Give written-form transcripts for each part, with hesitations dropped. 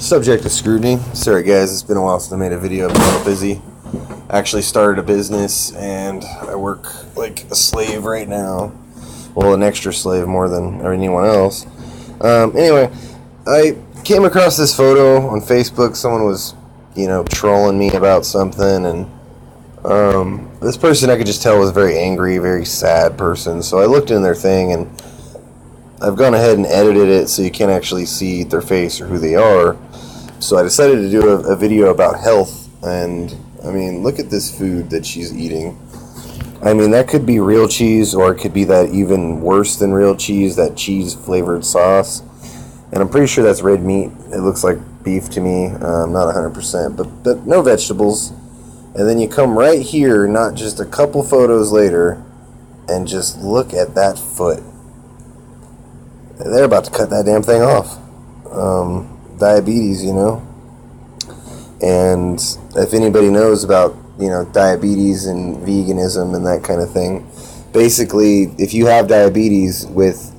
Subject of scrutiny. Sorry guys, it's been a while since I made a video. I've been a little busy. I actually started a business and I work like a slave right now. Well, an extra slave more than anyone else. Anyway, I came across this photo on Facebook. Someone was, trolling me about something, and this person I could just tell was a very angry, very sad person. So I looked in their thing and I've gone ahead and edited it so you can't actually see their face or who they are. So I decided to do a video about health, and I mean, look at this food that she's eating. I mean, that could be real cheese, or it could be that even worse than real cheese, that cheese flavored sauce. And I'm pretty sure that's red meat. It looks like beef to me, not 100%, but no vegetables. And then you come right here, not just a couple photos later, and just look at that foot. They're about to cut that damn thing off. Diabetes, And if anybody knows about, diabetes and veganism and that kind of thing, basically, if you have diabetes with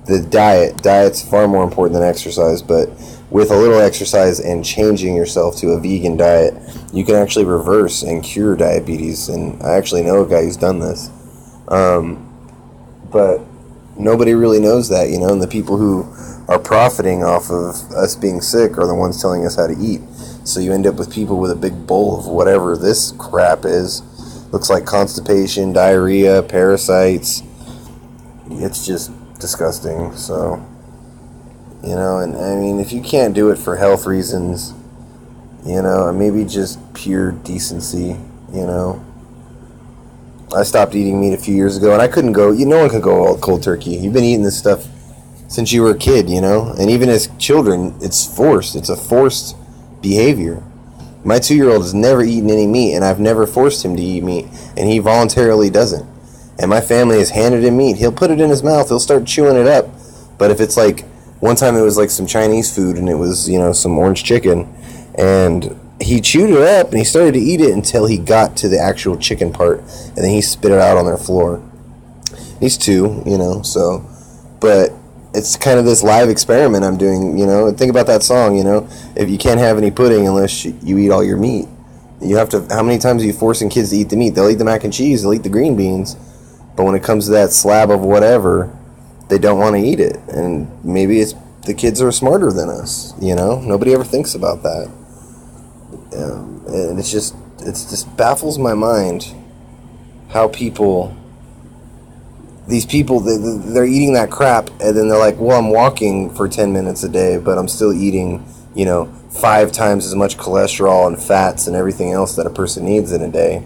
the diet's far more important than exercise, but with a little exercise and changing yourself to a vegan diet, you can actually reverse and cure diabetes. And I actually know a guy who's done this. But nobody really knows that, and the people who are profiting off of us being sick are the ones telling us how to eat. So you end up with people with a big bowl of whatever this crap is. Looks like constipation, diarrhea, parasites. It's just disgusting. So, and I mean, if you can't do it for health reasons, maybe just pure decency, I stopped eating meat a few years ago, and I couldn't go, no one can go all cold turkey. You've been eating this stuff since you were a kid, and even as children, it's forced. It's a forced behavior. My 2-year-old has never eaten any meat, and I've never forced him to eat meat, and he voluntarily doesn't. And my family has handed him meat. He'll put it in his mouth. He'll start chewing it up. But if it's like, one time it was like some Chinese food, and it was, some orange chicken, and he chewed it up, and he started to eat it until he got to the actual chicken part, and then he spit it out on their floor. He's 2, so, but it's kind of this live experiment I'm doing, think about that song, if you can't have any pudding unless you eat all your meat. You have to, how many times are you forcing kids to eat the meat? They'll eat the mac and cheese, they'll eat the green beans, but when it comes to that slab of whatever, they don't want to eat it. And maybe it's the kids are smarter than us, nobody ever thinks about that. And it just baffles my mind how these people, they're eating that crap, and then they're like, well, I'm walking for 10 minutes a day, but I'm still eating, 5 times as much cholesterol and fats and everything else that a person needs in a day.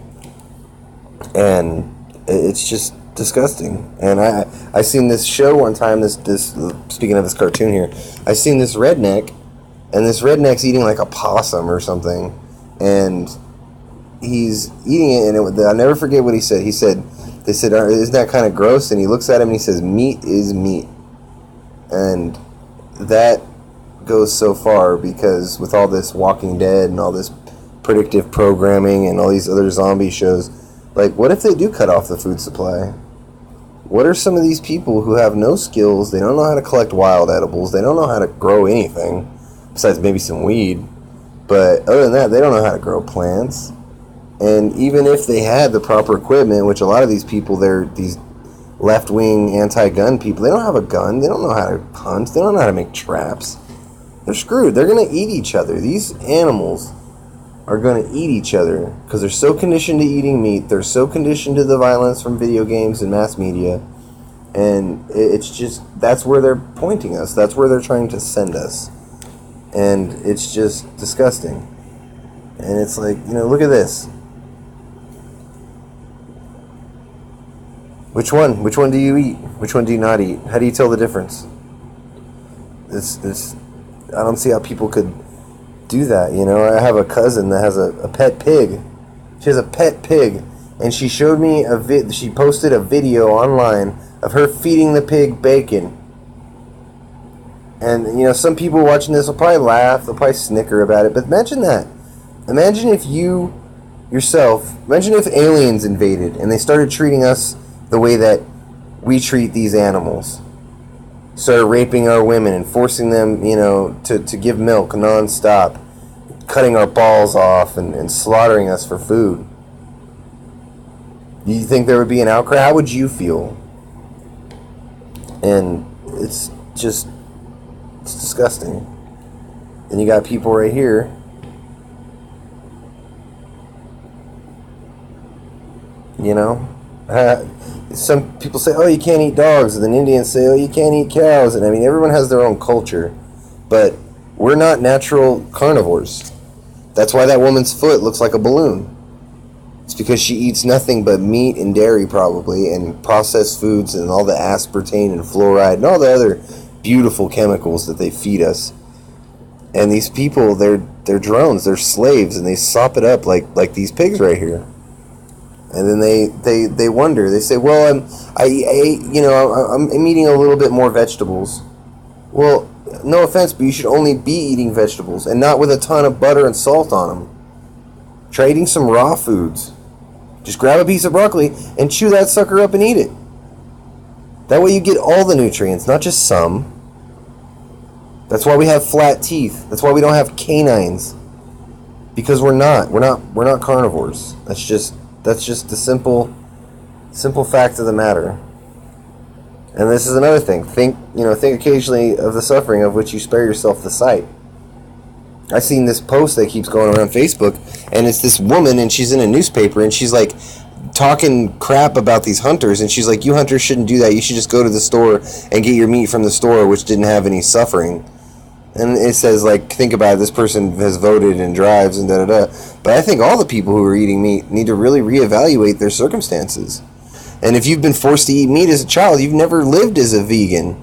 And it's just disgusting. And I seen this show one time, this speaking of this cartoon here, I seen this redneck, and this redneck's eating like a possum or something, and he's eating it, and I'll never forget what he said. They said, isn't that kind of gross? And he looks at him and he says, meat is meat. And that goes so far, because with all this Walking Dead and all this predictive programming and all these other zombie shows, like, what if they do cut off the food supply? What are some of these people who have no skills? They don't know how to collect wild edibles. They don't know how to grow anything besides maybe some weed. But other than that, they don't know how to grow plants. And even if they had the proper equipment, which a lot of these people, they're these left-wing anti-gun people, they don't have a gun. They don't know how to hunt. They don't know how to make traps. They're screwed. They're going to eat each other. These animals are going to eat each other because they're so conditioned to eating meat. They're so conditioned to the violence from video games and mass media. And it's just, that's where they're pointing us. That's where they're trying to send us. And it's just disgusting. And it's like, look at this. Which one? Which one do you eat? Which one do you not eat? How do you tell the difference? I don't see how people could do that, I have a cousin that has a pet pig. She has a pet pig, and she showed me she posted a video online of her feeding the pig bacon. And, some people watching this will probably laugh, they'll probably snicker about it, but imagine that. Imagine if imagine if aliens invaded and they started treating us the way that we treat these animals. started raping our women and forcing them, to give milk nonstop, cutting our balls off and slaughtering us for food, do you think there would be an outcry? How would you feel? And it's disgusting. And you got people right here some people say, oh, you can't eat dogs, and then Indians say, oh, you can't eat cows. And I mean, everyone has their own culture, but we're not natural carnivores. That's why that woman's foot looks like a balloon. It's because she eats nothing but meat and dairy, probably, and processed foods and all the aspartame and fluoride and all the other beautiful chemicals that they feed us. And these people, they're drones, they're slaves, and they sop it up like these pigs right here. And then they wonder. They say, well, I'm eating a little bit more vegetables. Well, no offense, but you should only be eating vegetables and not with a ton of butter and salt on them. Try eating some raw foods. Just grab a piece of broccoli and chew that sucker up and eat it. That way you get all the nutrients, not just some. That's why we have flat teeth. That's why we don't have canines. Because we're not carnivores. That's just the simple fact of the matter. And this is another thing. Think occasionally of the suffering of which you spare yourself the sight. I've seen this post that keeps going around Facebook, and it's this woman, and she's in a newspaper, and she's like talking crap about these hunters, and she's like, you hunters shouldn't do that. You should just go to the store and get your meat from the store, which didn't have any suffering. And it says, like, think about it, this person has voted and drives and da-da-da. But I think all the people who are eating meat need to really reevaluate their circumstances. And if you've been forced to eat meat as a child, you've never lived as a vegan.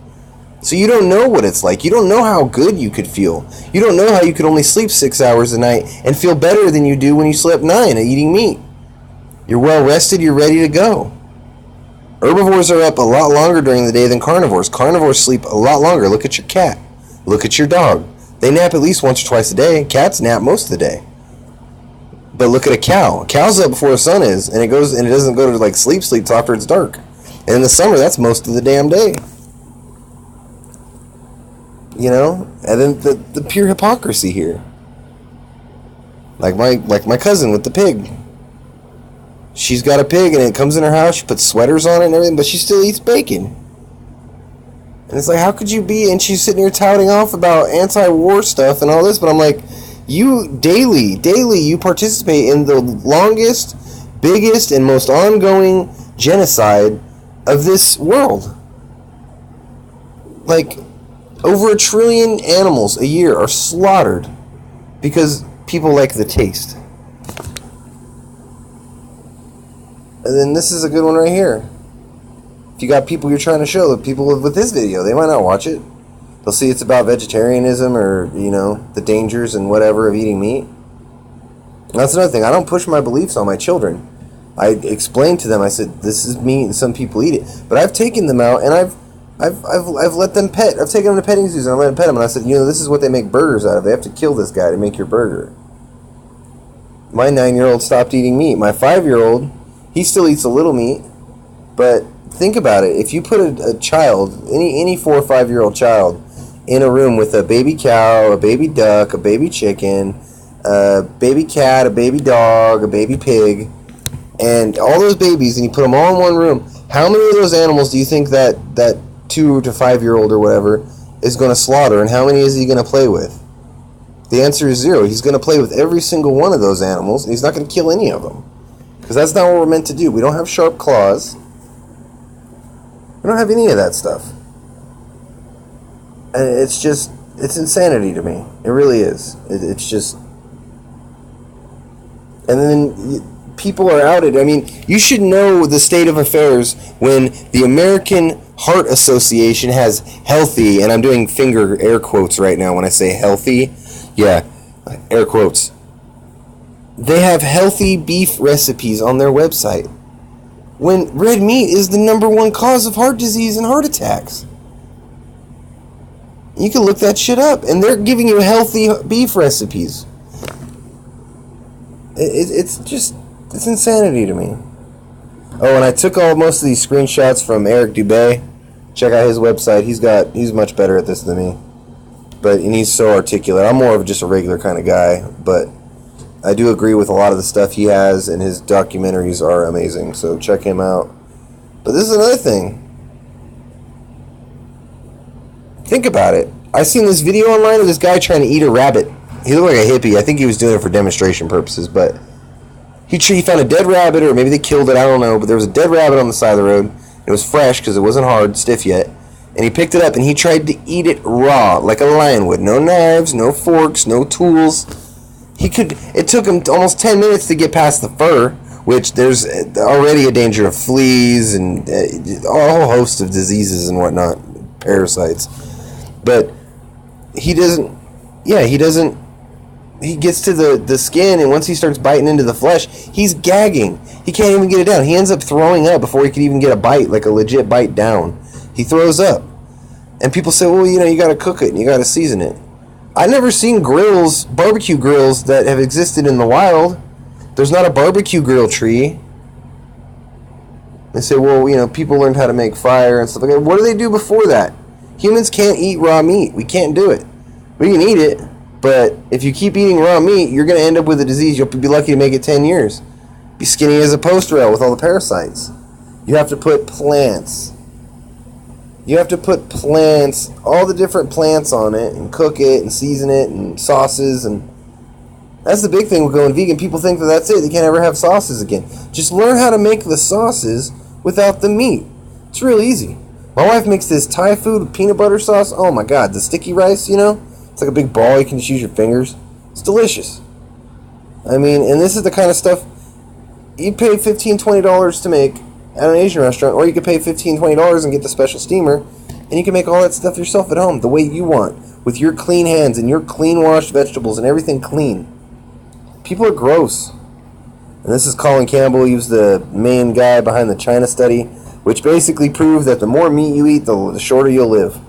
So you don't know what it's like. You don't know how good you could feel. You don't know how you could only sleep 6 hours a night and feel better than you do when you slept 9 at eating meat. You're well rested, you're ready to go. Herbivores are up a lot longer during the day than carnivores. Carnivores sleep a lot longer. Look at your cat. Look at your dog. They nap at least once or twice a day. Cats nap most of the day. But look at a cow. A cow's up before the sun is, and it doesn't go to like sleep till after it's dark. And in the summer, that's most of the damn day. And then the pure hypocrisy here. Like my cousin with the pig. She's got a pig and it comes in her house. She puts sweaters on it and everything, but she still eats bacon. And it's like, how could you be? And she's sitting here touting off about anti-war stuff and all this, but I'm like, you daily, you participate in the longest, biggest, and most ongoing genocide of this world. Like, over 1 trillion animals a year are slaughtered because people like the taste. And then this is a good one right here. If you got people you're trying to show, the people with this video, they might not watch it. They'll see it's about vegetarianism or, the dangers and whatever of eating meat. And that's another thing. I don't push my beliefs on my children. I explained to them, I said, this is meat and some people eat it. But I've taken them out and I've let them pet. I've taken them to petting zoos and I let them pet them. And I said, this is what they make burgers out of. They have to kill this guy to make your burger. My 9-year-old stopped eating meat. My 5-year-old, he still eats a little meat. But think about it. If you put a child, any 4 or 5-year-old child, in a room with a baby cow, a baby duck, a baby chicken, a baby cat, a baby dog, a baby pig, and all those babies, and you put them all in one room, how many of those animals do you think that 2 to 5-year-old or whatever is going to slaughter, and how many is he going to play with? The answer is 0. He's going to play with every single one of those animals, and he's not going to kill any of them. Because that's not what we're meant to do. We don't have sharp claws. We don't have any of that stuff. And it's insanity to me. It really is. It's just... And then people are outed. I mean, you should know the state of affairs when the American Heart Association has healthy, and I'm doing finger air quotes right now when I say healthy. Yeah, air quotes. They have healthy beef recipes on their website when red meat is the #1 cause of heart disease and heart attacks. You can look that shit up, and they're giving you healthy beef recipes. It's insanity to me. Oh, and I took most of these screenshots from Eric Dubay. Check out his website. He's much better at this than me. And he's so articulate. I'm more of just a regular kind of guy, but I do agree with a lot of the stuff he has, and his documentaries are amazing. So check him out. But this is another thing. Think about it. I seen this video online of this guy trying to eat a rabbit. He looked like a hippie. I think he was doing it for demonstration purposes, but he found a dead rabbit, or maybe they killed it, I don't know, but there was a dead rabbit on the side of the road. It was fresh because it wasn't hard, stiff yet. And he picked it up and he tried to eat it raw, like a lion would. No knives, no forks, no tools. It took him almost 10 minutes to get past the fur, which there's already a danger of fleas and a whole host of diseases and whatnot, parasites. But he gets to the skin, and once he starts biting into the flesh, he's gagging. He can't even get it down. He ends up throwing up before he could even get a bite, like a legit bite down. He throws up. And people say, well, you got to cook it and you got to season it. I've never seen barbecue grills that have existed in the wild. There's not a barbecue grill tree. They say, well, people learned how to make fire and stuff like that. What do they do before that? Humans can't eat raw meat. We can't do it. We can eat it, but if you keep eating raw meat, you're going to end up with a disease. You'll be lucky to make it 10 years. Be skinny as a post rail with all the parasites. You have to put plants. All the different plants on it, and cook it, and season it, and sauces, and that's the big thing with going vegan. People think that that's it. They can't ever have sauces again. Just learn how to make the sauces without the meat. It's real easy. My wife makes this Thai food with peanut butter sauce. Oh my God, the sticky rice, it's like a big ball. You can just use your fingers. It's delicious. And this is the kind of stuff you pay $15, $20 to make at an Asian restaurant, or you could pay $15, $20 and get the special steamer, and you can make all that stuff yourself at home the way you want, with your clean hands and your clean washed vegetables and everything clean. People are gross. And this is Colin Campbell. He was the main guy behind the China study, which basically proved that the more meat you eat, the shorter you'll live.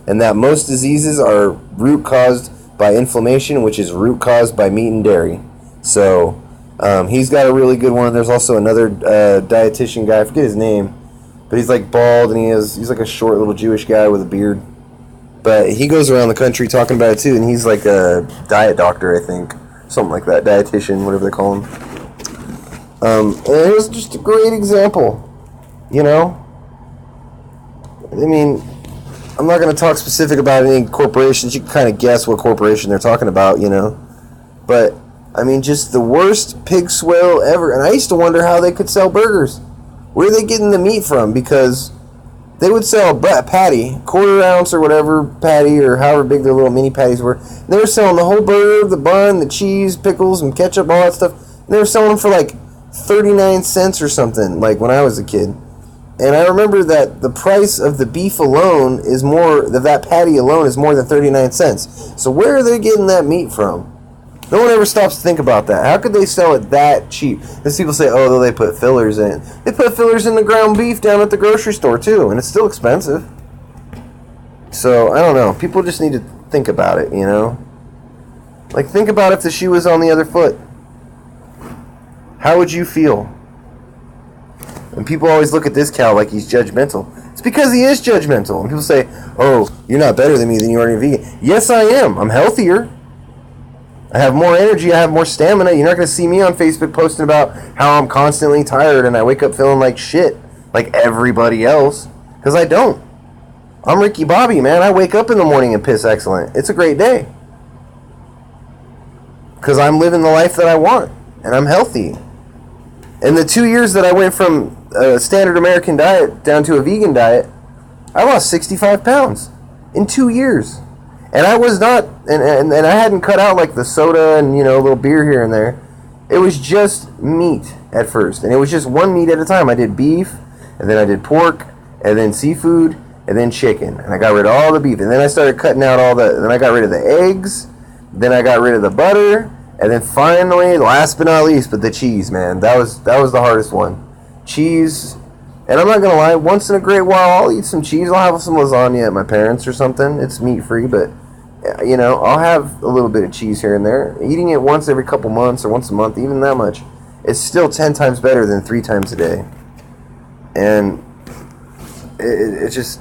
And that most diseases are root caused by inflammation, which is root caused by meat and dairy. So he's got a really good one. There's also another dietitian guy. I forget his name, but he's like bald, and he's like a short little Jewish guy with a beard. But he goes around the country talking about it too, and he's like a diet doctor, I think. Something like that. Dietitian, whatever they call him. And it was just a great example. I'm not going to talk specific about any corporations. You can kind of guess what corporation they're talking about, But, just the worst pig swill ever. And I used to wonder how they could sell burgers. Where are they getting the meat from? Because they would sell a patty, quarter ounce or whatever patty, or however big their little mini patties were. And they were selling the whole burger, the bun, the cheese, pickles, and ketchup, all that stuff. And they were selling them for like 39 cents or something, like when I was a kid. And I remember that the price of the beef alone is more, that patty alone is more than 39 cents. So where are they getting that meat from? No one ever stops to think about that. How could they sell it that cheap? Because people say, oh, they put fillers in it. They put fillers in the ground beef down at the grocery store too, and it's still expensive. So, I don't know. People just need to think about it, Like, think about if the shoe was on the other foot. How would you feel? And people always look at this cow like he's judgmental. It's because he is judgmental. And people say, oh, you're not better than me than you are in vegan. Yes, I am. I'm healthier. I have more energy. I have more stamina. You're not going to see me on Facebook posting about how I'm constantly tired and I wake up feeling like shit, like everybody else. Because I don't. I'm Ricky Bobby, man. I wake up in the morning and piss excellent. It's a great day. Because I'm living the life that I want. And I'm healthy. In the 2 years that I went from a standard American diet down to a vegan diet, I lost 65 pounds in 2 years. And I was not, and I hadn't cut out like the soda and, a little beer here and there. It was just meat at first. And it was just one meat at a time. I did beef, and then I did pork, and then seafood, and then chicken. And I got rid of all the beef. And then I started cutting out then I got rid of the eggs, then I got rid of the butter, and then finally, last but not least, but the cheese, man. That was the hardest one. Cheese. And I'm not going to lie, once in a great while, I'll eat some cheese. I'll have some lasagna at my parents' or something. It's meat-free, but, I'll have a little bit of cheese here and there. Eating it once every couple months or once a month, even that much, it's still 10 times better than 3 times a day. And it's just,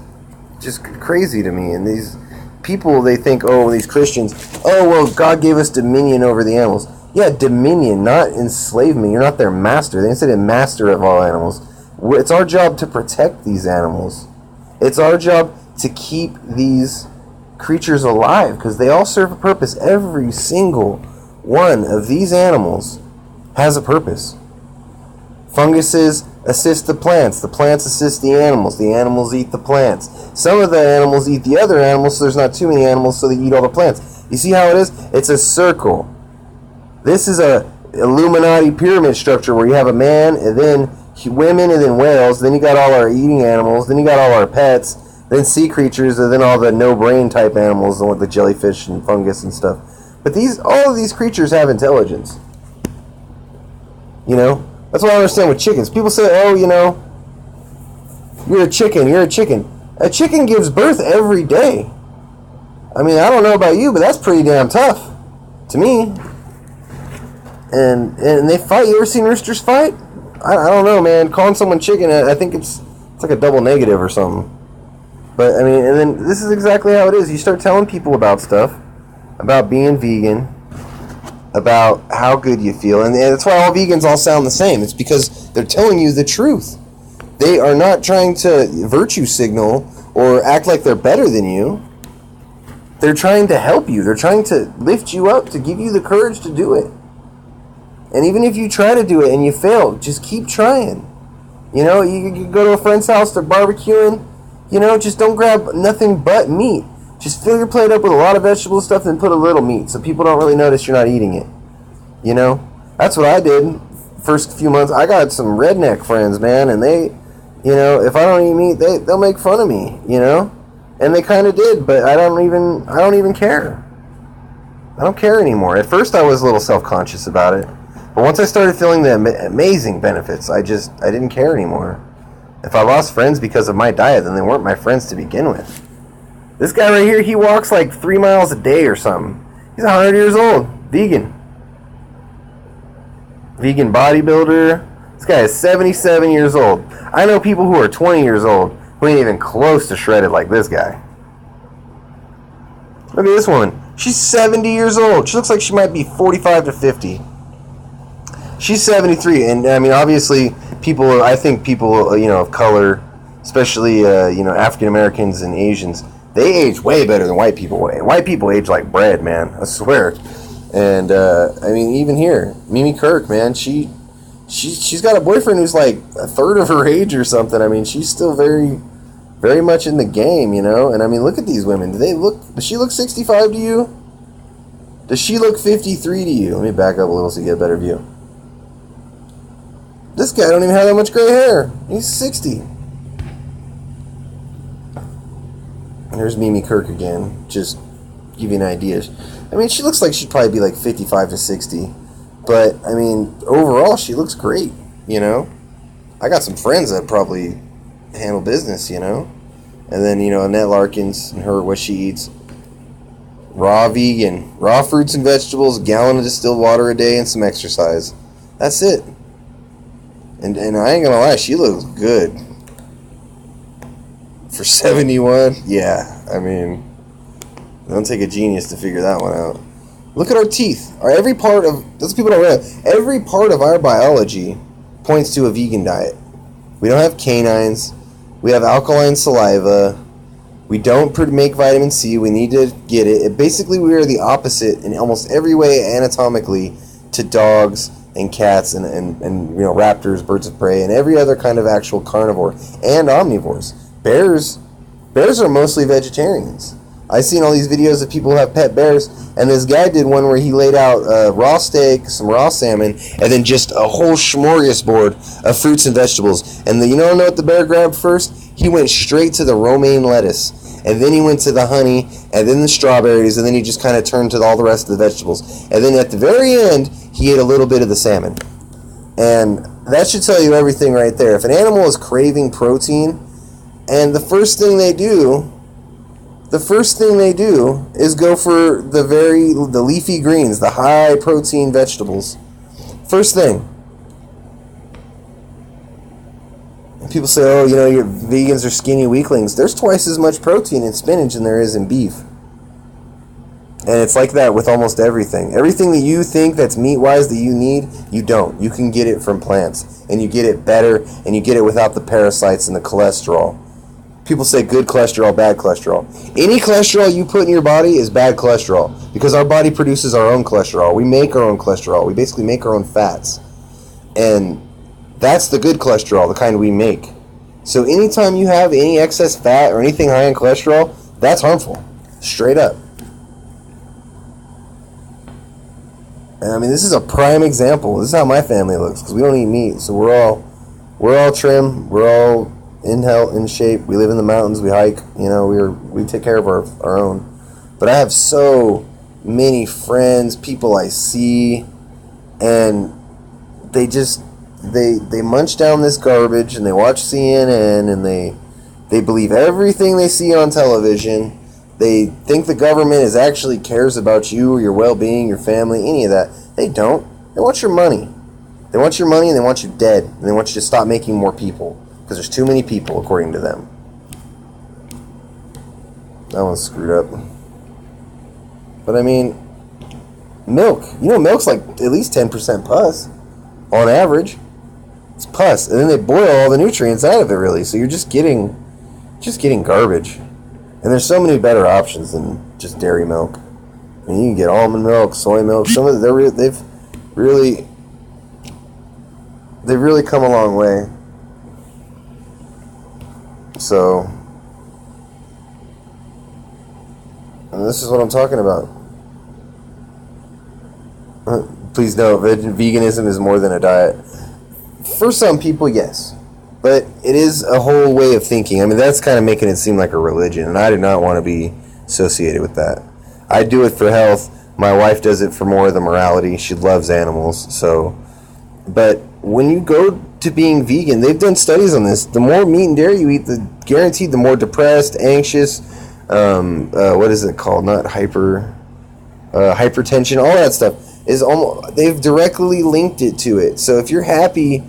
just crazy to me. And these people, they think, oh, these Christians, oh, well, God gave us dominion over the animals. Yeah, dominion, not enslavement. You're not their master. They didn't say the master of all animals. It's our job to protect these animals. It's our job to keep these creatures alive, because they all serve a purpose. Every single one of these animals has a purpose. Funguses assist the plants assist the animals eat the plants. Some of the animals eat the other animals, so there's not too many animals, so they eat all the plants. You see how it is? It's a circle. This is a Illuminati pyramid structure where you have a man, and then women, and then whales, then you got all our eating animals, then you got all our pets, then sea creatures, and then all the no-brain type animals, and the jellyfish and fungus and stuff. But all of these creatures have intelligence. You know? That's what I understand with chickens. People say, oh, you know, you're a chicken. A chicken gives birth every day. I mean, I don't know about you, but that's pretty damn tough to me. And they fight. You ever seen roosters fight? I don't know, man. Calling someone chicken, I think it's like a double negative or something. But, I mean, and then this is exactly how it is. You start telling people about stuff, about being vegan, about how good you feel. And that's why all vegans all sound the same. It's because they're telling you the truth. They are not trying to virtue signal or act like they're better than you. They're trying to help you. They're trying to lift you up, to give you the courage to do it. And even if you try to do it and you fail, just keep trying. You know, you go to a friend's house, they're barbecuing. You know, just don't grab nothing but meat. Just fill your plate up with a lot of vegetable stuff and put a little meat so people don't really notice you're not eating it. You know? That's what I did first few months. I got some redneck friends, man, and they, you know, if I don't eat meat, they'll make fun of me, you know? And they kind of did, but I don't even care. I don't care anymore. At first I was a little self-conscious about it. But once I started feeling the amazing benefits, I didn't care anymore. If I lost friends because of my diet, then they weren't my friends to begin with. This guy right here, he walks like 3 miles a day or something. He's 100 years old. Vegan. Vegan bodybuilder. This guy is 77 years old. I know people who are 20 years old who ain't even close to shredded like this guy. Look at this woman. She's 70 years old. She looks like she might be 45 to 50. She's 73. And, I mean, obviously, I think people, you know, of color, especially, you know, African Americans and Asians, they age way better than white people. White people age like bread, man. I swear. And I mean, even here, Mimi Kirk, man, she's got a boyfriend who's like a third of her age or something. I mean, she's still very, very much in the game, you know. And I mean, look at these women. Does she look 65 to you? Does she look 53 to you? Let me back up a little so you get a better view. This guy don't even have that much gray hair. He's 60. There's Mimi Kirk again, just give you an idea. I mean, she looks like she'd probably be like 55 to 60. But, I mean, overall, she looks great, you know? I got some friends that probably handle business, you know? And then, you know, Annette Larkins and what she eats. Raw vegan. Raw fruits and vegetables, a gallon of distilled water a day, and some exercise. That's it. And I ain't gonna lie, she looks good. For 71, yeah, I mean, it don't take a genius to figure that one out. Look at our teeth. Every part of, those people don't realize, every part of our biology points to a vegan diet. We don't have canines. We have alkaline saliva. We don't make vitamin C. We need to get it. Basically, we are the opposite in almost every way anatomically to dogs and cats and you know, raptors, birds of prey, and every other kind of actual carnivore and omnivores. Bears are mostly vegetarians. I've seen all these videos of people who have pet bears, and this guy did one where he laid out raw steak, some raw salmon, and then just a whole smorgasbord of fruits and vegetables. And you know what the bear grabbed first? He went straight to the romaine lettuce, and then he went to the honey, and then the strawberries, and then he just kind of turned to all the rest of the vegetables. And then at the very end, he ate a little bit of the salmon. And that should tell you everything right there. If an animal is craving protein, and the first thing they do is go for the leafy greens, the high protein vegetables. First thing. People say, oh, your vegans are skinny weaklings. There's twice as much protein in spinach than there is in beef. And it's like that with almost everything. Everything that you think that's meat-wise that you need, you don't. You can get it from plants. And you get it better, and you get it without the parasites and the cholesterol. People say good cholesterol, bad cholesterol. Any cholesterol you put in your body is bad cholesterol. Because our body produces our own cholesterol. We make our own cholesterol. We basically make our own fats. And that's the good cholesterol, the kind we make. So anytime you have any excess fat or anything high in cholesterol, that's harmful. Straight up. And I mean, this is a prime example. This is how my family looks, because we don't eat meat. So we're all trim. We're all in health, in shape. We live in the mountains. We hike. We take care of our own. But I have so many friends, people I see, and they just they munch down this garbage, and they watch CNN, and they believe everything they see on television. They think the government actually cares about you or your well-being, your family, any of that. They don't. They want your money. They want your money, and they want you dead. And they want you to stop making more people, because there's too many people, according to them. That one's screwed up. But I mean, milk. Milk's like at least 10% pus on average. It's pus, and then they boil all the nutrients out of it, really. So you're just getting garbage. And there's so many better options than just dairy milk. I mean, you can get almond milk, soy milk. Some of they've really come a long way. So, and this is what I'm talking about. Please note, veganism is more than a diet. For some people, yes. But it is a whole way of thinking. I mean, that's kind of making it seem like a religion, and I do not want to be associated with that. I do it for health. My wife does it for more of the morality. She loves animals. So, but when you go to being vegan, they've done studies on this. The more meat and dairy you eat, guaranteed the more depressed, anxious, what is it called? Not hypertension, all that stuff is almost. They've directly linked it to it. So if you're happy.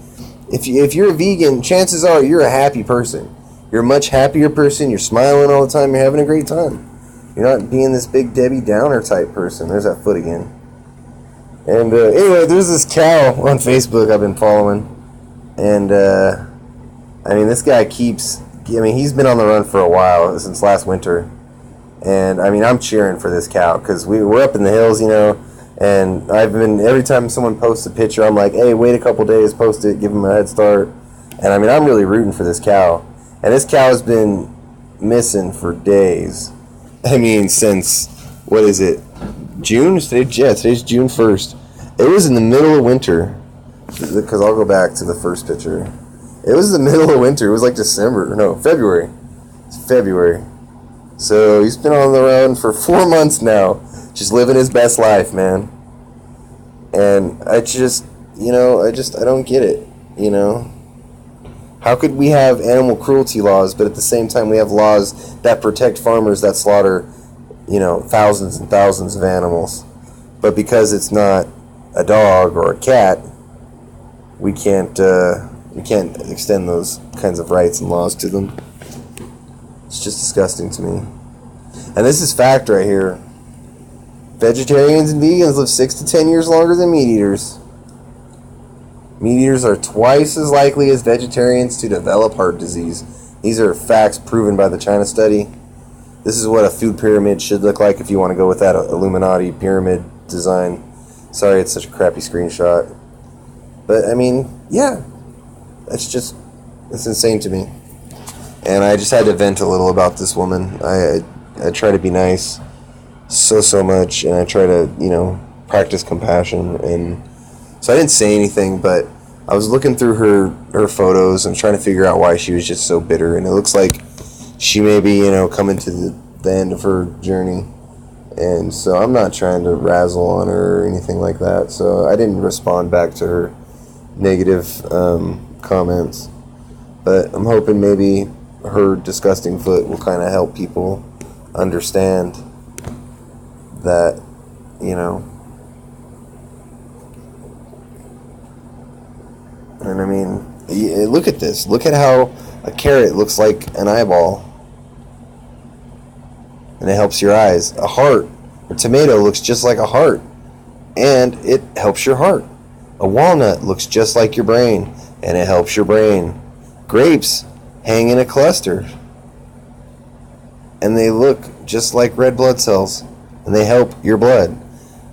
If you're a vegan, chances are you're a happy person. You're a much happier person. You're smiling all the time. You're having a great time. You're not being this big Debbie Downer type person. There's that foot again. And anyway, there's this cow on Facebook I've been following. And, I mean, this guy he's been on the run for a while, since last winter. And, I mean, I'm cheering for this cow, because we're up in the hills, and every time someone posts a picture, I'm like, hey, wait a couple days, post it, give them a head start. And I mean, I'm really rooting for this cow. And this cow has been missing for days. I mean, since, what is it, June? Today's June 1st. It was in the middle of winter, because I'll go back to the first picture. It was the middle of winter. It was like February. It's February. So he's been on the run for 4 months now. Just living his best life, man. And I just, I don't get it, How could we have animal cruelty laws, but at the same time we have laws that protect farmers that slaughter, thousands and thousands of animals? But because it's not a dog or a cat, we can't extend those kinds of rights and laws to them. It's just disgusting to me. And this is fact right here. Vegetarians and vegans live 6 to 10 years longer than meat eaters. Meat eaters are twice as likely as vegetarians to develop heart disease. These are facts proven by the China study. This is what a food pyramid should look like if you want to go with that Illuminati pyramid design. Sorry, it's such a crappy screenshot. But, I mean, yeah. It's insane to me. And I just had to vent a little about this woman. I try to be nice so much, and I try to, practice compassion. And so I didn't say anything, but I was looking through her photos and trying to figure out why she was just so bitter. And it looks like she may be, coming to the end of her journey. And so I'm not trying to razzle on her or anything like that. So I didn't respond back to her negative comments. But I'm hoping maybe her disgusting foot will kind of help people understand that, and I mean, Look at this. Look at how a carrot looks like an eyeball. And it helps your eyes. A heart. A tomato looks just like a heart. And it helps your heart. A walnut looks just like your brain. And it helps your brain. Grapes hang in a cluster. And they look just like red blood cells. And they help your blood.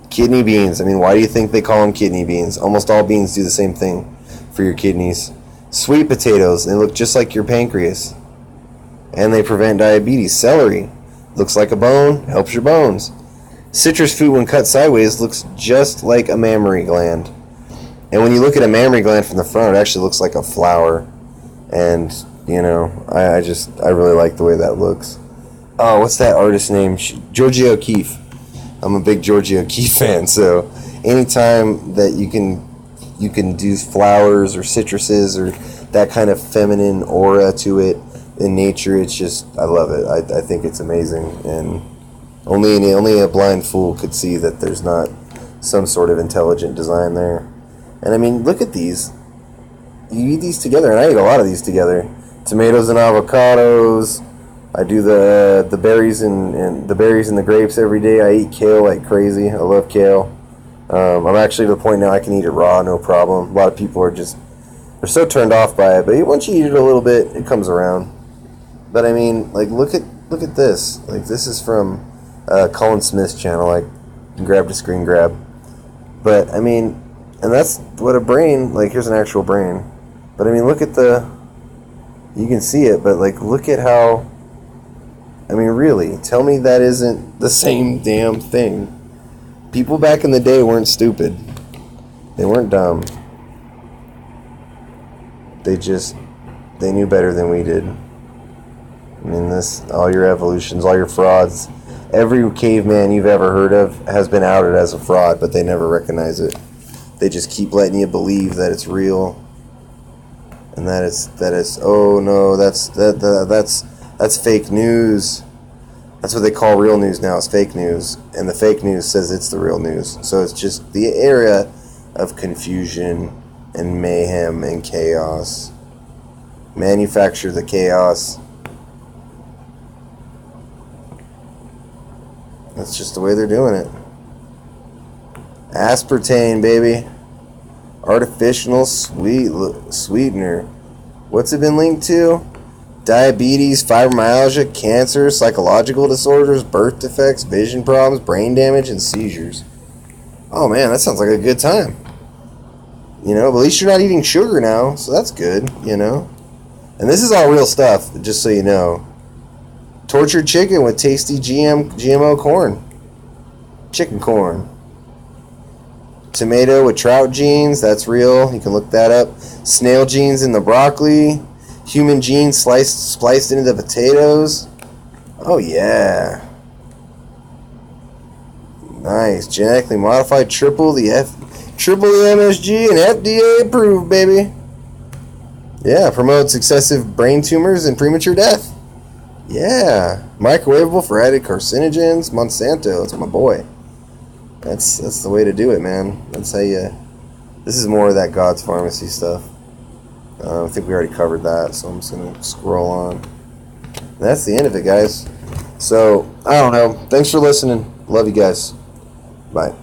Kidney beans. I mean, why do you think they call them kidney beans? Almost all beans do the same thing for your kidneys. Sweet potatoes. They look just like your pancreas. And they prevent diabetes. Celery. Looks like a bone. Helps your bones. Citrus fruit, when cut sideways, looks just like a mammary gland. And when you look at a mammary gland from the front, it actually looks like a flower. And, you know, I really like the way that looks. Oh, what's that artist's name? Georgia O'Keeffe. I'm a big Georgia O'Keeffe fan, so anytime that you can do flowers or citruses or that kind of feminine aura to it in nature, it's just, I love it. I think it's amazing, and only a blind fool could see that there's not some sort of intelligent design there. And I mean, look at these. You eat these together, and I eat a lot of these together. Tomatoes and avocados. I do the berries and the berries and the grapes every day. I eat kale like crazy. I love kale. I'm actually to the point now I can eat it raw, no problem. A lot of people are they're so turned off by it, but once you eat it a little bit, it comes around. But I mean, like, look at this. Like, this is from Colin Smith's channel. I grabbed a screen grab. But I mean, and that's what a brain. Like, here's an actual brain. But I mean, look at you can see it, but like, look at how. I mean, really, tell me that isn't the same damn thing. People back in the day weren't stupid. They weren't dumb. They knew better than we did. I mean, all your evolutions, all your frauds, every caveman you've ever heard of has been outed as a fraud, but they never recognize it. They just keep letting you believe that it's real. And that it's oh no, that's fake news. That's what they call real news now. It's fake news. And the fake news says it's the real news. So it's just the era of confusion and mayhem and chaos. Manufacture the chaos. That's just the way they're doing it. Aspartame, baby. Artificial sweetener. What's it been linked to? Diabetes, fibromyalgia, cancer, psychological disorders, birth defects, vision problems, brain damage, and seizures. Oh man, that sounds like a good time. You know, but at least you're not eating sugar now, so that's good, you know. And this is all real stuff, just so you know. Tortured chicken with tasty GMO corn. Chicken corn. Tomato with trout genes, that's real. You can look that up. Snail genes in the broccoli. Human genes spliced into the potatoes. Oh yeah. Nice. Genetically modified triple the MSG and FDA approved, baby. Yeah, promotes excessive brain tumors and premature death. Yeah. Microwavable for added carcinogens. Monsanto, that's my boy. That's the way to do it, man. That's how you. This is more of that God's Pharmacy stuff. I think we already covered that, so I'm just going to scroll on. And that's the end of it, guys. So, I don't know. Thanks for listening. Love you guys. Bye.